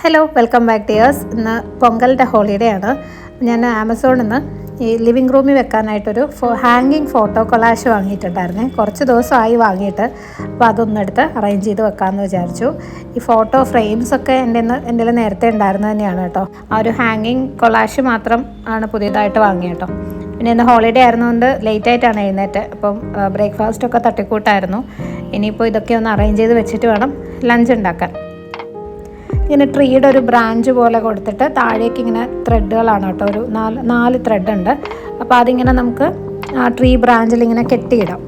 Hello, welcome back dears. ഇന്ന് പൊങ്കലിൻ്റെ holiday ആണ്. ഞാൻ ആമസോണിൽ നിന്ന് ഈ ലിവിങ് റൂമിൽ വെക്കാനായിട്ടൊരു ഹാങ്ങിങ് ഫോട്ടോ കൊളാഷ് വാങ്ങിയിട്ടുണ്ടായിരുന്നേ. കുറച്ച് ദിവസമായി വാങ്ങിയിട്ട്, അപ്പോൾ അതൊന്നെടുത്ത് അറേഞ്ച് ചെയ്ത് വെക്കാമെന്ന് വിചാരിച്ചു. ഈ ഫോട്ടോ ഫ്രെയിംസൊക്കെ എൻ്റെ നേരത്തെ ഉണ്ടായിരുന്നത് തന്നെയാണ് കേട്ടോ. ആ ഒരു ഹാങ്ങിങ് കൊളാഷ് മാത്രം ആണ് പുതിയതായിട്ട് വാങ്ങിയത് കേട്ടോ. പിന്നെ ഇന്ന് ഹോളിഡേ ആയിരുന്നുകൊണ്ട് ലേറ്റായിട്ടാണ് എഴുന്നേറ്റ്. അപ്പം ബ്രേക്ക്ഫാസ്റ്റൊക്കെ തട്ടിക്കൂട്ടായിരുന്നു. ഇനിയിപ്പോൾ ഇതൊക്കെ ഒന്ന് അറേഞ്ച് ചെയ്ത് വെച്ചിട്ട് വേണം ലഞ്ച് ഉണ്ടാക്കാൻ. ഇങ്ങനെ ട്രീയുടെ ഒരു ബ്രാഞ്ച് പോലെ കൊടുത്തിട്ട് താഴേക്ക് ഇങ്ങനെ ത്രെഡുകളാണ് കേട്ടോ. ഒരു നാല് ത്രെഡ് ഉണ്ട്. അപ്പോൾ അതിങ്ങനെ നമുക്ക് ആ ട്രീ ബ്രാഞ്ചിൽ ഇങ്ങനെ കെട്ടിയിടാം.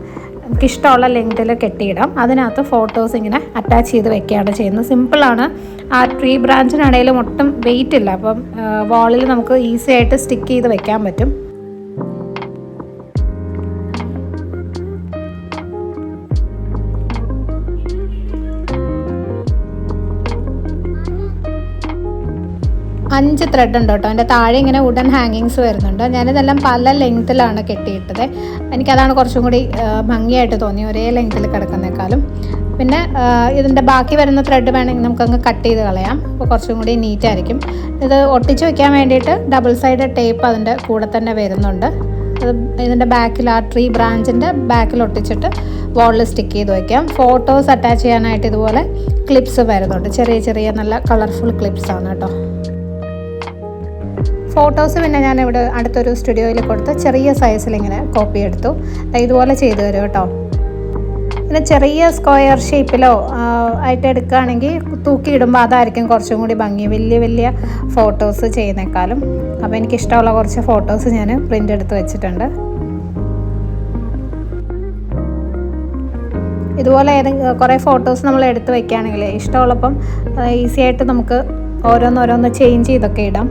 നമുക്കിഷ്ടമുള്ള ലെങ്തിൽ കെട്ടിയിടാം. അതിനകത്ത് ഫോട്ടോസ് ഇങ്ങനെ അറ്റാച്ച് ചെയ്ത് വെക്കുകയാണ് ചെയ്യുന്നത്. സിമ്പിളാണ്. ആ ട്രീ ബ്രാഞ്ചിനാണെങ്കിലും ഒട്ടും വെയിറ്റ് ഇല്ല. അപ്പം വാളിൽ നമുക്ക് ഈസി ആയിട്ട് സ്റ്റിക്ക് ചെയ്ത് വെക്കാൻ പറ്റും. അഞ്ച് ത്രെഡ് ഉണ്ട് കേട്ടോ. അതിൻ്റെ താഴെ ഇങ്ങനെ വുഡൻ ഹാങ്ങിങ്സ് വരുന്നുണ്ട്. ഞാനിതെല്ലാം പല ലെങ്ത്തിലാണ് കെട്ടിയിട്ടത്. എനിക്കതാണ് കുറച്ചും കൂടി ഭംഗിയായിട്ട് തോന്നി, ഒരേ ലെങ്ത്തിൽ കിടക്കുന്നേക്കാളും. പിന്നെ ഇതിൻ്റെ ബാക്കി വരുന്ന ത്രെഡ് വേണമെങ്കിൽ നമുക്കങ്ങ് കട്ട് ചെയ്ത് കളയാം. അപ്പോൾ കുറച്ചും കൂടി നീറ്റായിരിക്കും. ഇത് ഒട്ടിച്ച് വയ്ക്കാൻ വേണ്ടിയിട്ട് ഡബിൾ സൈഡ് ടേപ്പ് അതിൻ്റെ കൂടെ തന്നെ വരുന്നുണ്ട്. അത് ഇതിൻ്റെ ബാക്കിൽ ആ ട്രീ ബ്രാഞ്ചിൻ്റെ ബാക്കിൽ ഒട്ടിച്ചിട്ട് വാളിൽ സ്റ്റിക്ക് ചെയ്ത് വയ്ക്കാം. ഫോട്ടോസ് അറ്റാച്ച് ചെയ്യാനായിട്ട് ഇതുപോലെ ക്ലിപ്സ് വരുന്നുണ്ട്. ചെറിയ ചെറിയ നല്ല കളർഫുൾ ക്ലിപ്സാണ് കേട്ടോ. ഫോട്ടോസ് പിന്നെ ഞാനിവിടെ അടുത്തൊരു സ്റ്റുഡിയോയിൽ കൊടുത്ത് ചെറിയ സൈസിൽ ഇങ്ങനെ കോപ്പി എടുത്തു. ഇതുപോലെ ചെയ്തു തരും കേട്ടോ. പിന്നെ ചെറിയ സ്ക്വയർ ഷേപ്പിലോ ആയിട്ട് എടുക്കുകയാണെങ്കിൽ തൂക്കിയിടുമ്പോൾ അതായിരിക്കും കുറച്ചും കൂടി ഭംഗി, വലിയ വലിയ ഫോട്ടോസ് ചെയ്യുന്നേക്കാളും. അപ്പോൾ എനിക്കിഷ്ടമുള്ള കുറച്ച് ഫോട്ടോസ് ഞാൻ പ്രിൻ്റ് എടുത്ത് വെച്ചിട്ടുണ്ട്. ഇതുപോലെ കുറേ ഫോട്ടോസ് നമ്മൾ എടുത്ത് വയ്ക്കുകയാണെങ്കിൽ ഇഷ്ടമുള്ളപ്പം ഈസി ആയിട്ട് നമുക്ക് ഓരോന്നോരോന്ന് ചേഞ്ച് ചെയ്തൊക്കെ ഇടാം.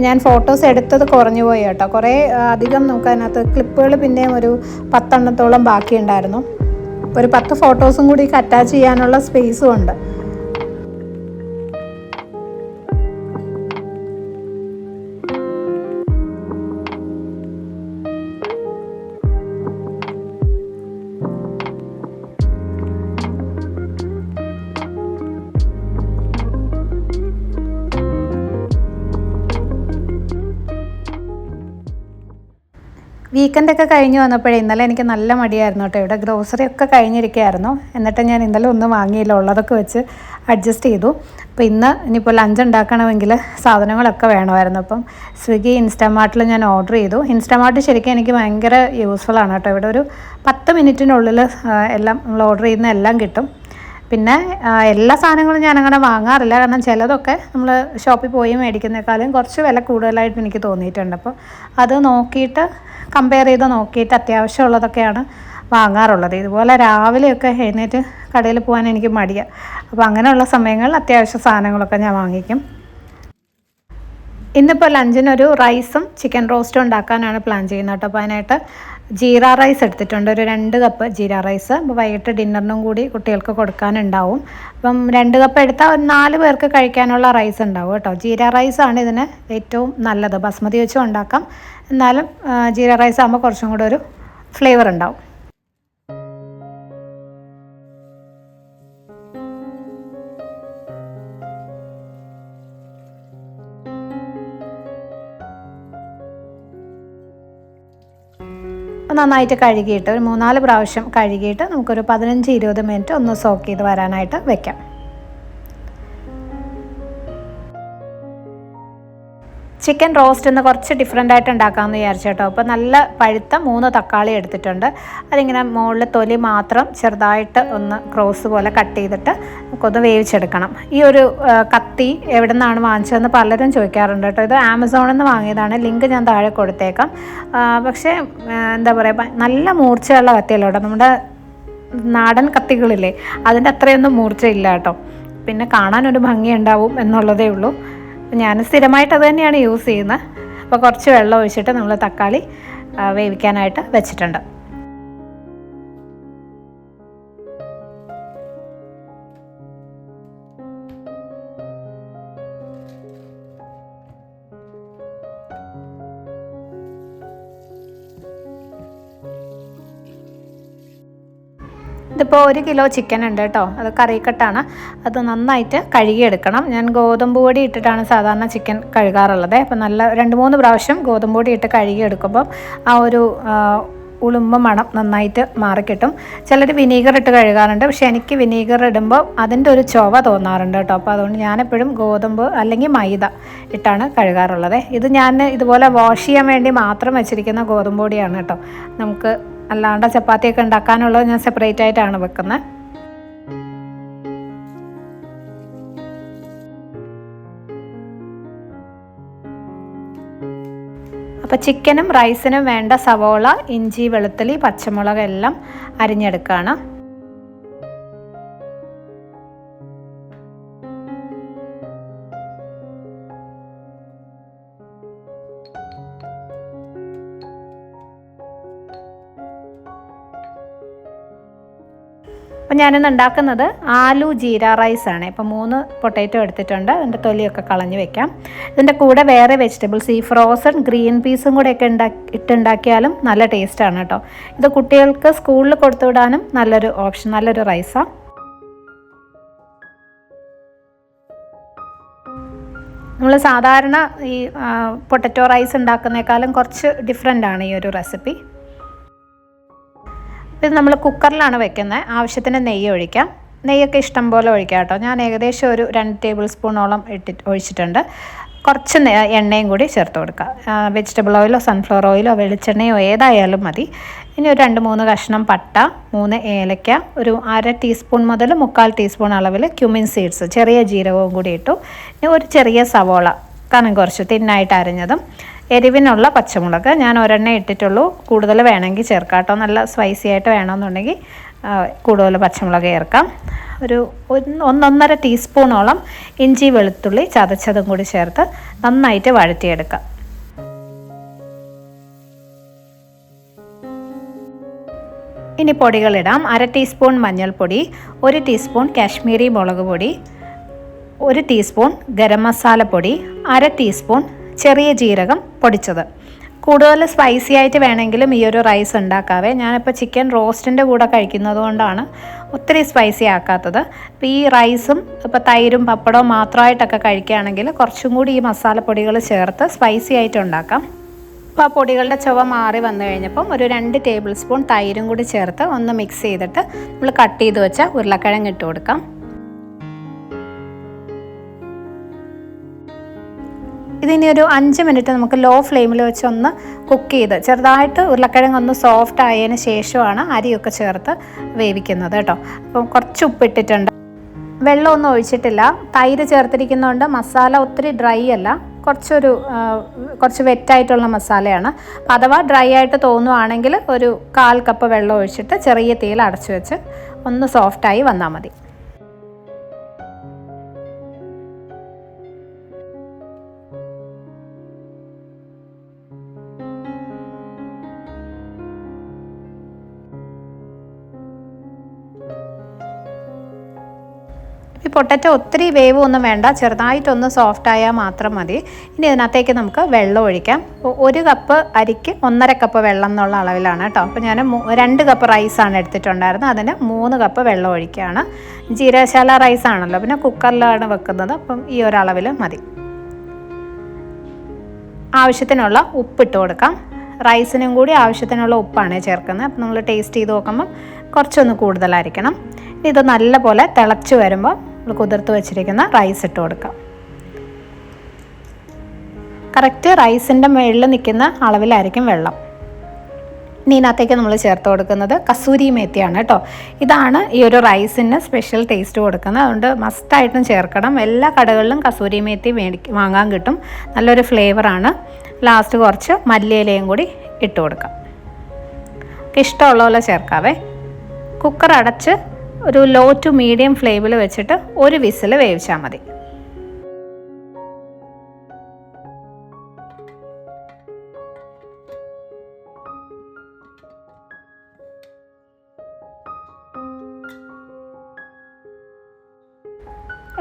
ഞാൻ ഫോട്ടോസ് എടുത്തത് കുറഞ്ഞു പോയി കേട്ടോ. കുറേ അധികം നമുക്ക് അതിനകത്ത് ക്ലിപ്പുകൾ പിന്നെയും ഒരു 10 എണ്ണത്തോളം ബാക്കിയുണ്ടായിരുന്നു. ഒരു 10 ഫോട്ടോസും കൂടി അറ്റാച്ച് ചെയ്യാനുള്ള സ്പേസും ഉണ്ട്. വീക്കെൻഡൊക്കെ കഴിഞ്ഞ് വന്നപ്പോഴേ ഇന്നലെ എനിക്ക് നല്ല മടിയായിരുന്നു കേട്ടോ. ഇവിടെ ഗ്രോസറി ഒക്കെ കഴിഞ്ഞിരിക്കുകയായിരുന്നു. എന്നിട്ട് ഞാൻ ഇന്നലെ ഒന്നും വാങ്ങിയില്ല, ഉള്ളതൊക്കെ വെച്ച് അഡ്ജസ്റ്റ് ചെയ്തു. അപ്പോൾ ഇനിയിപ്പോൾ ലഞ്ച് ഉണ്ടാക്കണമെങ്കിൽ സാധനങ്ങളൊക്കെ വേണമായിരുന്നു. അപ്പം സ്വിഗ്ഗി, ഇൻസ്റ്റാമാർട്ടിൽ ഞാൻ ഓർഡർ ചെയ്തു. ഇൻസ്റ്റാമാർട്ട് ശരിക്കും എനിക്ക് ഭയങ്കര യൂസ്ഫുള്ളാണ് കേട്ടോ. ഇവിടെ ഒരു 10 മിനിറ്റിനുള്ളിൽ എല്ലാം നമ്മൾ ഓർഡർ ചെയ്യുന്ന എല്ലാം കിട്ടും. പിന്നെ എല്ലാ സാധനങ്ങളും ഞാനങ്ങനെ വാങ്ങാറില്ല. കാരണം ചിലതൊക്കെ നമ്മൾ ഷോപ്പിൽ പോയി മേടിക്കുന്നേക്കാളും കുറച്ച് വില കൂടുതലായിട്ട് എനിക്ക് തോന്നിയിട്ടുണ്ട്. അപ്പോൾ അത് നോക്കിയിട്ട് കമ്പയർ ചെയ്ത് നോക്കിയിട്ട് അത്യാവശ്യമുള്ളതൊക്കെയാണ് വാങ്ങാറുള്ളത്. ഇതുപോലെ രാവിലെയൊക്കെ എഴുന്നേറ്റ് കടയിൽ പോകാൻ എനിക്ക് മടിയാണ്. അപ്പോൾ അങ്ങനെയുള്ള സമയങ്ങളിൽ അത്യാവശ്യ സാധനങ്ങളൊക്കെ ഞാൻ വാങ്ങിക്കും. ഇന്നിപ്പോൾ ലഞ്ചിനൊരു റൈസും ചിക്കൻ റോസ്റ്റും ഉണ്ടാക്കാനാണ് പ്ലാൻ ചെയ്യുന്നത് കേട്ടോ. അപ്പോൾ അതിനായിട്ട് ജീര റൈസ് എടുത്തിട്ടുണ്ട്, ഒരു 2 കപ്പ് ജീര റൈസ്. അപ്പോൾ വൈകിട്ട് ഡിന്നറിനും കൂടി കുട്ടികൾക്ക് കൊടുക്കാനുണ്ടാവും. അപ്പം 2 കപ്പ് എടുത്താൽ ഒരു 4 പേർക്ക് കഴിക്കാനുള്ള റൈസ് ഉണ്ടാവും കേട്ടോ. ജീര റൈസാണ് ഇതിന് ഏറ്റവും നല്ലത്. ബസ്മതി വെച്ചും ഉണ്ടാക്കാം, എന്നാലും ജീര റൈസ് ആകുമ്പോൾ കുറച്ചും കൂടെ ഒരു ഫ്ലേവർ ഉണ്ടാവും. നന്നായിട്ട് കഴുകിയിട്ട് ഒരു 3-4 പ്രാവശ്യം കഴുകിയിട്ട് നമുക്കൊരു 15-20 മിനിറ്റ് ഒന്ന് സോക്ക് ചെയ്ത് വരാനായിട്ട് വെക്കാം. ചിക്കൻ റോസ്റ്റ് ഒന്ന് കുറച്ച് ഡിഫറെൻ്റ് ആയിട്ട് ഉണ്ടാക്കാമെന്ന് വിചാരിച്ചു കേട്ടോ. അപ്പോൾ നല്ല പഴുത്ത 3 തക്കാളി എടുത്തിട്ടുണ്ട്. അതിങ്ങനെ മുകളിൽ തൊലി മാത്രം ചെറുതായിട്ട് ഒന്ന് ക്രോസ് പോലെ കട്ട് ചെയ്തിട്ട് നമുക്കൊന്ന് വേവിച്ചെടുക്കണം. ഈ ഒരു കത്തി എവിടെ നിന്നാണ് വാങ്ങിച്ചതെന്ന് പലരും ചോദിക്കാറുണ്ട് കേട്ടോ. ഇത് ആമസോണിൽ നിന്ന് വാങ്ങിയതാണ്. ലിങ്ക് ഞാൻ താഴെ കൊടുത്തേക്കാം. പക്ഷേ എന്താ പറയുക, നല്ല മൂർച്ചയുള്ള കത്തിയല്ലോ കേട്ടോ. നമ്മുടെ നാടൻ കത്തികളില്ലേ, അതിൻ്റെ അത്രയൊന്നും മൂർച്ചയില്ല കേട്ടോ. പിന്നെ കാണാനൊരു ഭംഗിയുണ്ടാവും എന്നുള്ളതേ ഉള്ളൂ. ഞാൻ സ്ഥിരമായിട്ട് അത് തന്നെയാണ് യൂസ് ചെയ്യുന്നത്. അപ്പോൾ കുറച്ച് വെള്ളം ഒഴിച്ചിട്ട് നമ്മൾ തക്കാളി വേവിക്കാനായിട്ട് വെച്ചിട്ടുണ്ട്. ഇതിപ്പോൾ 1 കിലോ ചിക്കൻ ഉണ്ട് കേട്ടോ. അത് കറിക്കട്ടാണ്. അത് നന്നായിട്ട് കഴുകിയെടുക്കണം. ഞാൻ ഗോതമ്പ് പൊടി ഇട്ടിട്ടാണ് സാധാരണ ചിക്കൻ കഴുകാറുള്ളത്. അപ്പോൾ നല്ല 2-3 പ്രാവശ്യം ഗോതമ്പ് പൊടി ഇട്ട് കഴുകിയെടുക്കുമ്പം ആ ഒരു ഉളുമ്പ് മണം നന്നായിട്ട് മാറിക്കിട്ടും. ചിലർ വിനീഗർ ഇട്ട് കഴുകാറുണ്ട്. പക്ഷേ എനിക്ക് വിനീഗർ ഇടുമ്പോൾ അതിൻ്റെ ഒരു ചൊവ തോന്നാറുണ്ട് കേട്ടോ. അപ്പോൾ അതുകൊണ്ട് ഞാനെപ്പോഴും ഗോതമ്പ് അല്ലെങ്കിൽ മൈദ ഇട്ടാണ് കഴുകാറുള്ളത്. ഇത് ഞാൻ ഇതുപോലെ വാഷ് ചെയ്യാൻ വേണ്ടി മാത്രം വെച്ചിരിക്കുന്ന ഗോതമ്പ് പൊടിയാണ് കേട്ടോ. നമുക്ക് അല്ലാണ്ട് ചപ്പാത്തിയൊക്കെ ഉണ്ടാക്കാനുള്ളത് ഞാൻ സെപ്പറേറ്റ് ആയിട്ടാണ് വെക്കുന്നത്. അപ്പോൾ ചിക്കനും റൈസിനും വേണ്ട സവോള, ഇഞ്ചി, വെളുത്തുള്ളി, പച്ചമുളക് എല്ലാം അരിഞ്ഞെടുക്കുകയാണ്. അപ്പോൾ ഞാനിന്ന് ഉണ്ടാക്കുന്നത് ആലു ജീര റൈസാണ്. ഇപ്പോൾ 3 പൊട്ടാറ്റോ എടുത്തിട്ടുണ്ട്. അതിൻ്റെ തൊലിയൊക്കെ കളഞ്ഞ് വെക്കാം. ഇതിൻ്റെ കൂടെ വേറെ വെജിറ്റബിൾസ്, ഈ ഫ്രോസൺ ഗ്രീൻ പീസും കൂടെയൊക്കെ ഇട്ടുണ്ടാക്കിയാലും നല്ല ടേസ്റ്റാണ് കേട്ടോ. ഇത് കുട്ടികൾക്ക് സ്കൂളിൽ കൊടുത്തു വിടാനും നല്ലൊരു ഓപ്ഷൻ, നല്ലൊരു റൈസാണ്. നമ്മൾ സാധാരണ ഈ പൊട്ടാറ്റോ റൈസ് ഉണ്ടാക്കുന്നേക്കാളും കുറച്ച് ഡിഫറെൻ്റ് ആണ് ഈ ഒരു റെസിപ്പി. ഇത് നമ്മൾ കുക്കറിലാണ് വെക്കുന്നത്. ആവശ്യത്തിന് നെയ്യ് ഒഴിക്കാം. നെയ്യൊക്കെ ഇഷ്ടം പോലെ ഒഴിക്കാം കേട്ടോ. ഞാൻ ഏകദേശം ഒരു 2 ടേബിൾ സ്പൂണോളം ഒഴിച്ചിട്ടുണ്ട്. കുറച്ച് എണ്ണയും കൂടി ചേർത്ത് കൊടുക്കുക. വെജിറ്റബിൾ ഓയിലോ സൺഫ്ലവർ ഓയിലോ വെളിച്ചെണ്ണയോ ഏതായാലും മതി. ഇനി ഒരു 2-3 കഷ്ണം പട്ട, 3 ഏലക്ക, ഒരു 1/2 ടീസ്പൂൺ മുതൽ 1/4 ടീസ്പൂൺ അളവിൽ ക്യുമിൻ സീഡ്സ്, ചെറിയ ജീരകവും കൂടി ഇട്ടു. ഇനി ഒരു ചെറിയ സവോള കനം കുറച്ച് തിന്നായിട്ട് അരിഞ്ഞതും, എരിവിനുള്ള പച്ചമുളക് ഞാൻ 1 ഇട്ടിട്ടുള്ളൂ. കൂടുതൽ വേണമെങ്കിൽ ചേർക്കാം കേട്ടോ. നല്ല സ്പൈസി ആയിട്ട് വേണമെന്നുണ്ടെങ്കിൽ കൂടുതൽ പച്ചമുളക് ചേർക്കാം. ഒരു 1-1.5 ടീസ്പൂണോളം ഇഞ്ചി വെളുത്തുള്ളി ചതച്ചതും കൂടി ചേർത്ത് നന്നായിട്ട് വഴറ്റിയെടുക്കാം. ഇനി പൊടികളിടാം. 1/2 ടീസ്പൂൺ മഞ്ഞൾപ്പൊടി, 1 ടീസ്പൂൺ കാശ്മീരി മുളക് പൊടി, 1 ടീസ്പൂൺ ഗരം മസാലപ്പൊടി, 1/2 ടീസ്പൂൺ ചെറിയ ജീരകം പൊടിച്ചത്. കൂടുതൽ സ്പൈസി ആയിട്ട് വേണമെങ്കിലും ഈ ഒരു റൈസ് ഉണ്ടാക്കാവേ. ഞാനിപ്പോൾ ചിക്കൻ റോസ്റ്റിൻ്റെ കൂടെ കഴിക്കുന്നത് കൊണ്ടാണ് ഒത്തിരി സ്പൈസി ആക്കാത്തത്. അപ്പോൾ ഈ റൈസും ഇപ്പോൾ തൈരും പപ്പടവും മാത്രമായിട്ടൊക്കെ കഴിക്കുകയാണെങ്കിൽ കുറച്ചും കൂടി ഈ മസാലപ്പൊടികൾ ചേർത്ത് സ്പൈസി ആയിട്ട് ഉണ്ടാക്കാം. അപ്പോൾ ആ പൊടികളുടെ ചുവ മാറി വന്നു കഴിഞ്ഞപ്പം ഒരു 2 ടേബിൾ സ്പൂൺ തൈരും കൂടി ചേർത്ത് ഒന്ന് മിക്സ് ചെയ്തിട്ട് നമ്മൾ കട്ട് ചെയ്ത് വെച്ച ഉരുളക്കിഴങ്ങ് ഇട്ട് കൊടുക്കാം. ഇതിനി ഒരു 5 മിനിറ്റ് നമുക്ക് ലോ ഫ്ലെയിമിൽ വെച്ച് ഒന്ന് കുക്ക് ചെയ്ത് ചെറുതായിട്ട് ഉരുളക്കിഴങ്ങ് ഒന്ന് സോഫ്റ്റ് ആയതിന് ശേഷമാണ് അരിയൊക്കെ ചേർത്ത് വേവിക്കുന്നത് കേട്ടോ. അപ്പം കുറച്ച് ഉപ്പിട്ടിട്ടുണ്ട്. വെള്ളമൊന്നും ഒഴിച്ചിട്ടില്ല. തൈര് ചേർത്തിരിക്കുന്നതുകൊണ്ട് മസാല ഒത്തിരി ഡ്രൈ അല്ല, കുറച്ച് വെറ്റായിട്ടുള്ള മസാലയാണ്. അഥവാ ഡ്രൈ ആയിട്ട് തോന്നുവാണെങ്കിൽ ഒരു 1/4 കപ്പ് വെള്ളം ഒഴിച്ചിട്ട് ചെറിയ തീയിൽ അടച്ചു വെച്ച് ഒന്ന് സോഫ്റ്റായി വന്നാൽ മതി. ഈ പൊട്ടറ്റോ ഒത്തിരി വേവ് ഒന്നും വേണ്ട, ചെറുതായിട്ടൊന്ന് സോഫ്റ്റ് ആയാൽ മാത്രം മതി. ഇനി ഇതിനകത്തേക്ക് നമുക്ക് വെള്ളം ഒഴിക്കാം. 1 കപ്പ് അരിക്ക് 1.5 കപ്പ് വെള്ളം എന്നുള്ള അളവിലാണ് കേട്ടോ. അപ്പോൾ ഞാൻ 2 കപ്പ് റൈസാണ് എടുത്തിട്ടുണ്ടായിരുന്നത്. അതിന് 3 കപ്പ് വെള്ളം ഒഴിക്കുകയാണ്. ജീരകശാല റൈസ് ആണല്ലോ, പിന്നെ കുക്കറിലാണ് വെക്കുന്നത്. അപ്പം ഈ ഒരളവിൽ മതി. ആവശ്യത്തിനുള്ള ഉപ്പിട്ട് കൊടുക്കാം. റൈസിനും കൂടി ആവശ്യത്തിനുള്ള ഉപ്പാണ് ചേർക്കുന്നത്. അപ്പം നമ്മൾ ടേസ്റ്റ് ചെയ്ത് നോക്കുമ്പം കുറച്ചൊന്ന് കൂടുതലായിരിക്കണം. ഇത് നല്ലപോലെ തിളച്ച് വരുമ്പോൾ നമ്മൾ കുതിർത്ത് വെച്ചിരിക്കുന്ന റൈസ് ഇട്ട് കൊടുക്കാം. കറക്റ്റ് റൈസിൻ്റെ മുകളിൽ നിൽക്കുന്ന അളവിലായിരിക്കും വെള്ളം. ഇനി ഇതിനകത്തേക്ക് നമ്മൾ ചേർത്ത് കൊടുക്കുന്നത് കസൂരി മേത്തിയാണ് കേട്ടോ. ഇതാണ് ഈ ഒരു റൈസിന് സ്പെഷ്യൽ ടേസ്റ്റ് കൊടുക്കുന്നത്. അതുകൊണ്ട് മസ്റ്റായിട്ടും ചേർക്കണം. എല്ലാ കടകളിലും കസൂരി മേത്തി വാങ്ങാൻ കിട്ടും. നല്ലൊരു ഫ്ലേവറാണ്. ലാസ്റ്റ് കുറച്ച് മല്ലിയിലയും കൂടി ഇട്ട് കൊടുക്കാം. ഇഷ്ടമുള്ള പോലെ ചേർക്കാവേ. കുക്കർ അടച്ച് ഒരു ലോ ടു മീഡിയം ഫ്ലെയിമിൽ വെച്ചിട്ട് ഒരു വിസിൽ വേവിച്ചാൽ മതി.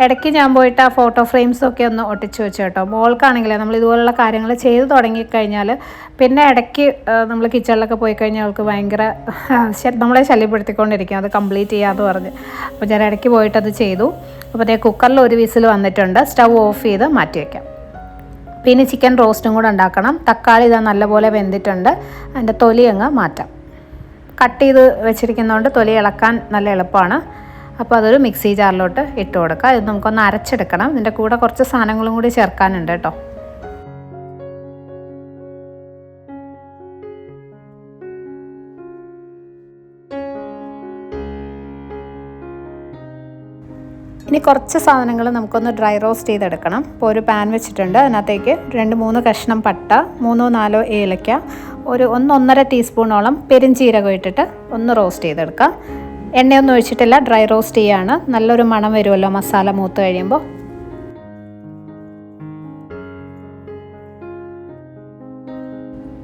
ഇടയ്ക്ക് ഞാൻ പോയിട്ട് ആ ഫോട്ടോ ഫ്രെയിംസൊക്കെ ഒന്ന് ഒട്ടിച്ച് വെച്ചു കേട്ടോ. മോൾക്കാണെങ്കിൽ നമ്മൾ ഇതുപോലുള്ള കാര്യങ്ങൾ ചെയ്ത് തുടങ്ങിക്കഴിഞ്ഞാൽ പിന്നെ ഇടയ്ക്ക് നമ്മൾ കിച്ചണിലൊക്കെ പോയി കഴിഞ്ഞാൽ അവൾക്ക് ഭയങ്കര നമ്മളെ ശല്യപ്പെടുത്തിക്കൊണ്ടിരിക്കും അത് കംപ്ലീറ്റ് ചെയ്യാമെന്ന് പറഞ്ഞ്. അപ്പോൾ ഞാൻ ഇടയ്ക്ക് പോയിട്ടത് ചെയ്തു. അപ്പോൾ അതേ കുക്കറിൽ ഒരു വിസിൽ വന്നിട്ടുണ്ട്. സ്റ്റൗ ഓഫ് ചെയ്ത് മാറ്റി വയ്ക്കാം. പിന്നെ ചിക്കൻ റോസ്റ്റും കൂടെ ഉണ്ടാക്കണം. തക്കാളി ഇതാ നല്ലപോലെ വെന്തിട്ടുണ്ട്. അതിൻ്റെ തൊലി അങ്ങ് മാറ്റാം. കട്ട് ചെയ്ത് വെച്ചിരിക്കുന്നതുകൊണ്ട് തൊലി ഇളക്കാൻ നല്ല എളുപ്പമാണ്. അപ്പോൾ അതൊരു മിക്സി ജാറിലോട്ട് ഇട്ട് കൊടുക്കുക. ഇത് നമുക്കൊന്ന് അരച്ചെടുക്കണം. ഇതിൻ്റെ കൂടെ കുറച്ച് സാധനങ്ങളും കൂടി ചേർക്കാനുണ്ട് കേട്ടോ. ഇനി കുറച്ച് സാധനങ്ങൾ നമുക്കൊന്ന് ഡ്രൈ റോസ്റ്റ് ചെയ്തെടുക്കണം. ഇപ്പോൾ ഒരു പാൻ വെച്ചിട്ടുണ്ട്. അതിനകത്തേക്ക് 2-3 കഷ്ണം പട്ട, 3-4 ഏലക്ക, ഒരു 1-1.5 ടീസ്പൂണോളം പെരുംജീരകം ഇട്ടിട്ട് ഒന്ന് റോസ്റ്റ് ചെയ്തെടുക്കുക. എണ്ണയൊന്നും ഒഴിച്ചിട്ടില്ല, ഡ്രൈ റോസ്റ്റ് ചെയ്യാണ്. നല്ലൊരു മണം വരുമല്ലോ മസാല മൂത്ത് കഴിയുമ്പോൾ.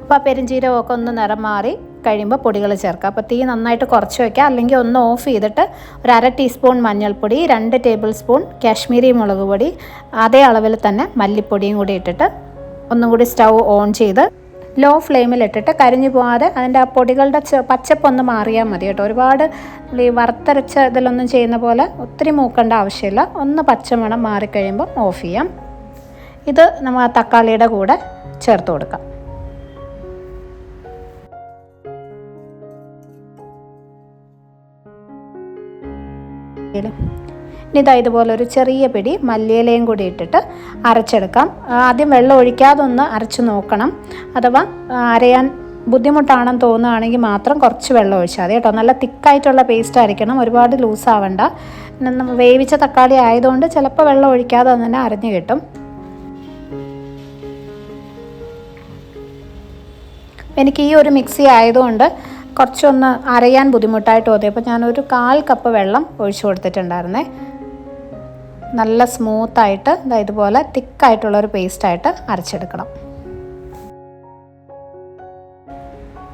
അപ്പോൾ ആ പെരുംജീരകമൊക്കെ ഒന്ന് നിറം മാറി കഴിയുമ്പോൾ പൊടികൾ ചേർക്കുക. അപ്പോൾ തീ നന്നായിട്ട് കുറച്ച് വയ്ക്കുക, അല്ലെങ്കിൽ ഒന്ന് ഓഫ് ചെയ്തിട്ട് ഒരു 1/2 ടീസ്പൂൺ മഞ്ഞൾപ്പൊടി, 2 ടേബിൾ സ്പൂൺ കാശ്മീരി മുളക് പൊടി, അതേ അളവിൽ തന്നെ മല്ലിപ്പൊടിയും കൂടി ഇട്ടിട്ട് ഒന്നും കൂടി സ്റ്റൗ ഓൺ ചെയ്ത് ലോ ഫ്ലെയിമിലിട്ടിട്ട് കരിഞ്ഞു പോകാതെ അതിൻ്റെ ആ പൊടികളുടെ പച്ചപ്പൊന്ന് മാറിയാൽ മതി കേട്ടോ. ഒരുപാട് ഈ വറുത്തരച്ച ഇതിലൊന്നും ചെയ്യുന്ന പോലെ ഒത്തിരി മൂക്കേണ്ട ആവശ്യമില്ല. ഒന്ന് പച്ചമണം മാറിക്കഴിയുമ്പോൾ ഓഫ് ചെയ്യാം. ഇത് നമ്മൾ ആ തക്കാളിയുടെ കൂടെ ചേർത്ത് കൊടുക്കാം. ഇനി ഇതുപോലെ ഒരു ചെറിയ പിടി മല്ലിയിലയും കൂടി ഇട്ടിട്ട് അരച്ചെടുക്കാം. ആദ്യം വെള്ളം ഒഴിക്കാതെ ഒന്ന് അരച്ച് നോക്കണം. അഥവാ അരയാൻ ബുദ്ധിമുട്ടാണെന്ന് തോന്നുകയാണെങ്കിൽ മാത്രം കുറച്ച് വെള്ളം ഒഴിച്ചാൽ മതി കേട്ടോ. നല്ല തിക്കായിട്ടുള്ള പേസ്റ്റ് ആയിരിക്കണം, ഒരുപാട് ലൂസാവണ്ട. വേവിച്ച തക്കാളി ആയതുകൊണ്ട് ചിലപ്പോൾ വെള്ളം ഒഴിക്കാതെ തന്നെ അരഞ്ഞു കിട്ടും. എനിക്ക് ഈ ഒരു മിക്സി ആയതുകൊണ്ട് കുറച്ചൊന്ന് അരയാൻ ബുദ്ധിമുട്ടായിട്ട് തോന്നി. അപ്പോൾ ഞാനൊരു 1/4 കപ്പ് വെള്ളം ഒഴിച്ചു കൊടുത്തിട്ടുണ്ടായിരുന്നേ. നല്ല സ്മൂത്തായിട്ട് ഇതുപോലെ തിക്കായിട്ടുള്ളൊരു പേസ്റ്റായിട്ട് അരച്ചെടുക്കണം.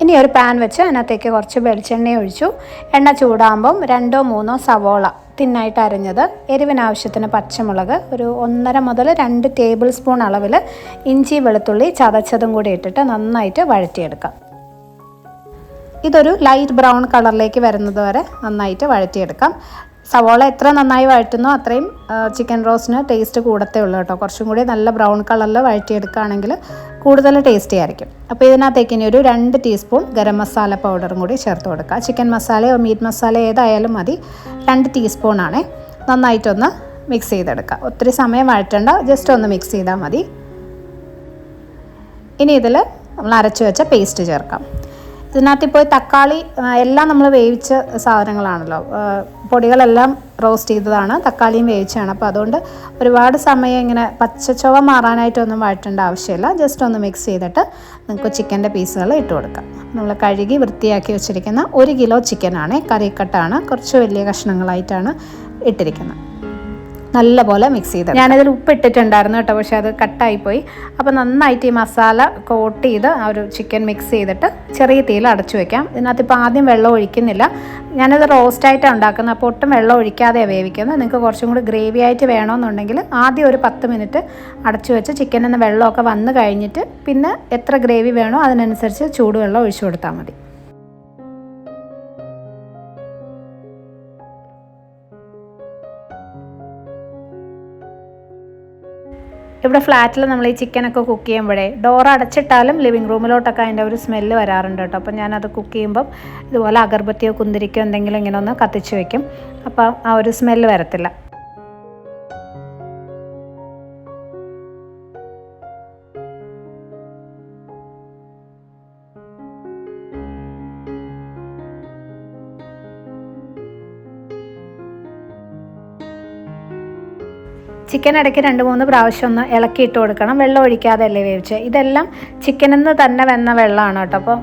ഇനി ഒരു പാൻ വെച്ച് അതിനകത്തേക്ക് കുറച്ച് വെളിച്ചെണ്ണ ഒഴിച്ചു. എണ്ണ ചൂടാകുമ്പം 2-3 സവോള തിന്നായിട്ട് അരിഞ്ഞത്, എരിവിനാവശ്യത്തിന് പച്ചമുളക്, ഒരു 1.5 മുതൽ 2 ടേബിൾ സ്പൂൺ അളവിൽ ഇഞ്ചി വെളുത്തുള്ളി ചതച്ചതും കൂടി ഇട്ടിട്ട് നന്നായിട്ട് വഴറ്റിയെടുക്കാം. ഇതൊരു ലൈറ്റ് ബ്രൗൺ കളറിലേക്ക് വരുന്നത് വരെ നന്നായിട്ട് വഴറ്റിയെടുക്കാം. സവോള എത്ര നന്നായി വഴറ്റുന്നോ അത്രയും ചിക്കൻ റോസ്റ്റിന് ടേസ്റ്റ് കൂടത്തേ ഉള്ളൂ കേട്ടോ. കുറച്ചും കൂടി നല്ല ബ്രൗൺ കളറിൽ വഴറ്റിയെടുക്കുകയാണെങ്കിൽ കൂടുതൽ ടേസ്റ്റി ആയിരിക്കും. അപ്പോൾ ഇതിനകത്തേക്ക് ഇനി ഒരു 2 ടീസ്പൂൺ ഗരം മസാല പൗഡറും കൂടി ചേർത്ത് കൊടുക്കുക. ചിക്കൻ മസാലയോ മീറ്റ് മസാല ഏതായാലും മതി. 2 ടീസ്പൂണാണേ. നന്നായിട്ടൊന്ന് മിക്സ് ചെയ്തെടുക്കുക. ഒത്തിരി സമയം വഴറ്റണ്ട, ജസ്റ്റ് ഒന്ന് മിക്സ് ചെയ്താൽ മതി. ഇനി ഇതിൽ നമ്മൾ അരച്ച് വെച്ച പേസ്റ്റ് ചേർക്കാം. ഇതിനകത്തിപ്പോൾ തക്കാളി എല്ലാം നമ്മൾ വേവിച്ച സാധനങ്ങളാണല്ലോ, പൊടികളെല്ലാം റോസ്റ്റ് ചെയ്തതാണ്, തക്കാളിയും വേവിച്ചാണ്. അപ്പോൾ അതുകൊണ്ട് ഒരുപാട് സമയം ഇങ്ങനെ പച്ചച്ചുവ മാറാനായിട്ടൊന്നും വഴറ്റേണ്ട ആവശ്യമില്ല. ജസ്റ്റ് ഒന്ന് മിക്സ് ചെയ്തിട്ട് നമുക്ക് ചിക്കൻ്റെ പീസുകൾ ഇട്ട് കൊടുക്കാം. നമ്മൾ കഴുകി വൃത്തിയാക്കി വെച്ചിരിക്കുന്ന 1 കിലോ ചിക്കനാണ്, കറിക്കട്ടാണ്, കുറച്ച് വലിയ കഷ്ണങ്ങളായിട്ടാണ് ഇട്ടിരിക്കുന്നത്. നല്ലപോലെ മിക്സ് ചെയ്ത് ഞാനതിൽ ഉപ്പ് ഇട്ടിട്ടുണ്ടായിരുന്നു കേട്ടോ, പക്ഷേ അത് കട്ടായിപ്പോയി. അപ്പോൾ നന്നായിട്ട് ഈ മസാല കോട്ട് ചെയ്ത് ആ ഒരു ചിക്കൻ മിക്സ് ചെയ്തിട്ട് ചെറിയ തീയിൽ അടച്ചു വയ്ക്കാം. ഇതിനകത്തിപ്പോൾ ആദ്യം വെള്ളം ഒഴിക്കുന്നില്ല. ഞാനത് റോസ്റ്റായിട്ടാണ് ഉണ്ടാക്കുന്നത്, അപ്പോൾ ഒട്ടും വെള്ളം ഒഴിക്കാതെയാണ് വേവിക്കുന്നത്. നിങ്ങൾക്ക് കുറച്ചും കൂടി ഗ്രേവി ആയിട്ട് വേണമെന്നുണ്ടെങ്കിൽ ആദ്യം ഒരു 10 മിനിറ്റ് അടച്ചു വെച്ച് ചിക്കനിൽ നിന്ന് വെള്ളമൊക്കെ വന്നു കഴിഞ്ഞിട്ട് പിന്നെ എത്ര ഗ്രേവി വേണോ അതിനനുസരിച്ച് ചൂടുവെള്ളം ഒഴിച്ചു കൊടുത്താൽ മതി. ഇവിടെ ഫ്ലാറ്റിൽ നമ്മൾ ഈ ചിക്കനൊക്കെ കുക്ക് ചെയ്യുമ്പോഴേ ഡോർ അടച്ചിട്ടാലും ലിവിങ് റൂമിലോട്ടൊക്കെ അതിൻ്റെ ഒരു സ്മെല്ല് വരാറുണ്ട് കേട്ടോ. അപ്പം ഞാനത് കുക്ക് ചെയ്യുമ്പം ഇതുപോലെ അഗർബത്തിയോ കുന്തിരിക്കോ എന്തെങ്കിലും ഇങ്ങനെ ഒന്ന് കത്തിച്ച് വയ്ക്കും. അപ്പം ആ ഒരു സ്മെല്ല് വരത്തില്ല. ചിക്കൻ ഇടയ്ക്ക് 2-3 പ്രാവശ്യം ഒന്ന് ഇളക്കിയിട്ട് കൊടുക്കണം. വെള്ളം ഒഴിക്കാതെ അല്ലേ വേവിച്ച്. ഇതെല്ലാം ചിക്കനിൽ നിന്ന് തന്നെ വന്ന വെള്ളമാണ് കേട്ടോ. അപ്പം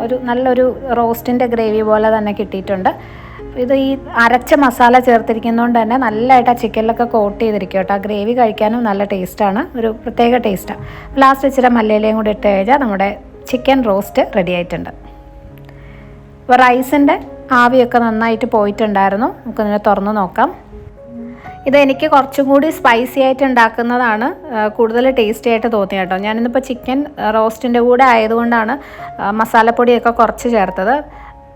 ഒരു നല്ലൊരു റോസ്റ്റിൻ്റെ ഗ്രേവി പോലെ തന്നെ കിട്ടിയിട്ടുണ്ട്. ഇത് ഈ അരച്ച മസാല ചേർത്തിരിക്കുന്നതുകൊണ്ട് തന്നെ നല്ലതായിട്ട് ആ ചിക്കനിലൊക്കെ കോട്ട് ചെയ്തിരിക്കും കേട്ടോ. ഗ്രേവി കഴിക്കാനും നല്ല ടേസ്റ്റാണ്, ഒരു പ്രത്യേക ടേസ്റ്റാണ്. ലാസ്റ്റ് ഇച്ചിരി മല്ലിയിലയും കൂടി ഇട്ട് കഴിഞ്ഞാൽ നമ്മുടെ ചിക്കൻ റോസ്റ്റ് റെഡി ആയിട്ടുണ്ട്. അപ്പോൾ റൈസിൻ്റെ ആവിയൊക്കെ നന്നായിട്ട് പോയിട്ടുണ്ടായിരുന്നു. നമുക്കിതിനെ തുറന്ന് നോക്കാം. ഇതെനിക്ക് കുറച്ചും കൂടി സ്പൈസി ആയിട്ട് ഉണ്ടാക്കുന്നതാണ് കൂടുതൽ ടേസ്റ്റി ആയിട്ട് തോന്നിയത് കേട്ടോ. ഞാനിന്നിപ്പോൾ ചിക്കൻ റോസ്റ്റിൻ്റെ കൂടെ ആയതുകൊണ്ടാണ് മസാലപ്പൊടിയൊക്കെ കുറച്ച് ചേർത്തത്.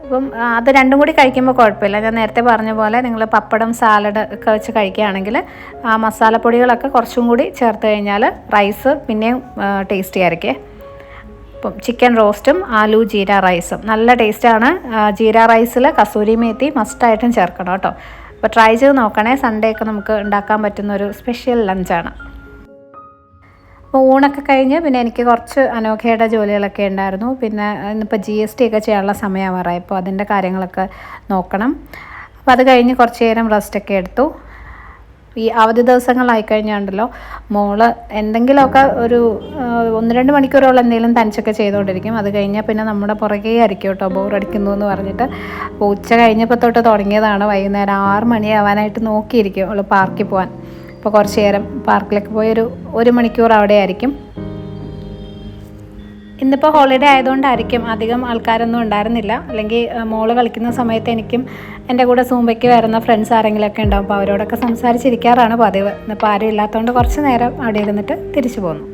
അപ്പം അത് രണ്ടും കൂടി കഴിക്കുമ്പോൾ കുഴപ്പമില്ല. ഞാൻ നേരത്തെ പറഞ്ഞ പോലെ നിങ്ങൾ പപ്പടം സാലഡ് ഒക്കെ വെച്ച് കഴിക്കുകയാണെങ്കിൽ ആ മസാലപ്പൊടികളൊക്കെ കുറച്ചും കൂടി ചേർത്ത് കഴിഞ്ഞാൽ റൈസ് പിന്നെയും ടേസ്റ്റി ആയിരിക്കും. ഇപ്പം ചിക്കൻ റോസ്റ്റും ആലു ജീര റൈസും നല്ല ടേസ്റ്റാണ്. ജീര റൈസിൽ കസൂരി മേത്തി മസ്റ്റായിട്ടും ചേർക്കണം കേട്ടോ. അപ്പോൾ ട്രൈ ചെയ്ത് നോക്കണേ. സൺഡേ ഒക്കെ നമുക്ക് ഉണ്ടാക്കാൻ പറ്റുന്ന ഒരു സ്പെഷ്യൽ ലഞ്ചാണ്. അപ്പോൾ ഊണൊക്കെ കഴിഞ്ഞ് പിന്നെ എനിക്ക് കുറച്ച് അനോഖയുടെ ജോലികളൊക്കെ ഉണ്ടായിരുന്നു. പിന്നെ ഇന്നിപ്പോൾ GST ഒക്കെ ചെയ്യാനുള്ള സമയമാറായി. അപ്പോൾ അതിൻ്റെ കാര്യങ്ങളൊക്കെ നോക്കണം. അപ്പോൾ അത് കഴിഞ്ഞ് കുറച്ച് നേരം റെസ്റ്റൊക്കെ എടുത്തു. ഈ അവധി ദിവസങ്ങളായിക്കഴിഞ്ഞാണ്ടല്ലോ മോള് എന്തെങ്കിലുമൊക്കെ ഒരു 1-2 മണിക്കൂറോളം എന്തെങ്കിലും തനിച്ചൊക്കെ ചെയ്തുകൊണ്ടിരിക്കും. അത് കഴിഞ്ഞാൽ പിന്നെ നമ്മുടെ പുറകെ ആയിരിക്കും കേട്ടോ, ബോറടിക്കുന്നു എന്ന് പറഞ്ഞിട്ട്. അപ്പോൾ ഉച്ച കഴിഞ്ഞപ്പോൾ തൊട്ട് തുടങ്ങിയതാണ്. വൈകുന്നേരം 6 മണിയാവാനായിട്ട് നോക്കിയിരിക്കും അവൾ പാർക്കിൽ പോകാൻ. അപ്പോൾ കുറച്ച് നേരം പാർക്കിലൊക്കെ പോയി 1 മണിക്കൂർ അവിടെ ആയിരിക്കും. ഇന്നിപ്പോൾ ഹോളിഡേ ആയതുകൊണ്ടായിരിക്കും അധികം ആൾക്കാരൊന്നും ഉണ്ടായിരുന്നില്ല. അല്ലെങ്കിൽ മോള് കളിക്കുന്ന സമയത്ത് എനിക്കും എൻ്റെ കൂടെ സൂമ്പയ്ക്ക് വരുന്ന ഫ്രണ്ട്സ് ആരെങ്കിലുമൊക്കെ ഉണ്ടാവും. അപ്പോൾ അവരോടൊക്കെ സംസാരിച്ചിരിക്കാറാണ് പതിവ്. ഇന്നിപ്പോൾ ആരും ഇല്ലാത്തതുകൊണ്ട് കുറച്ച് നേരം അവിടെ ഇരുന്നിട്ട് തിരിച്ചു പോന്നു.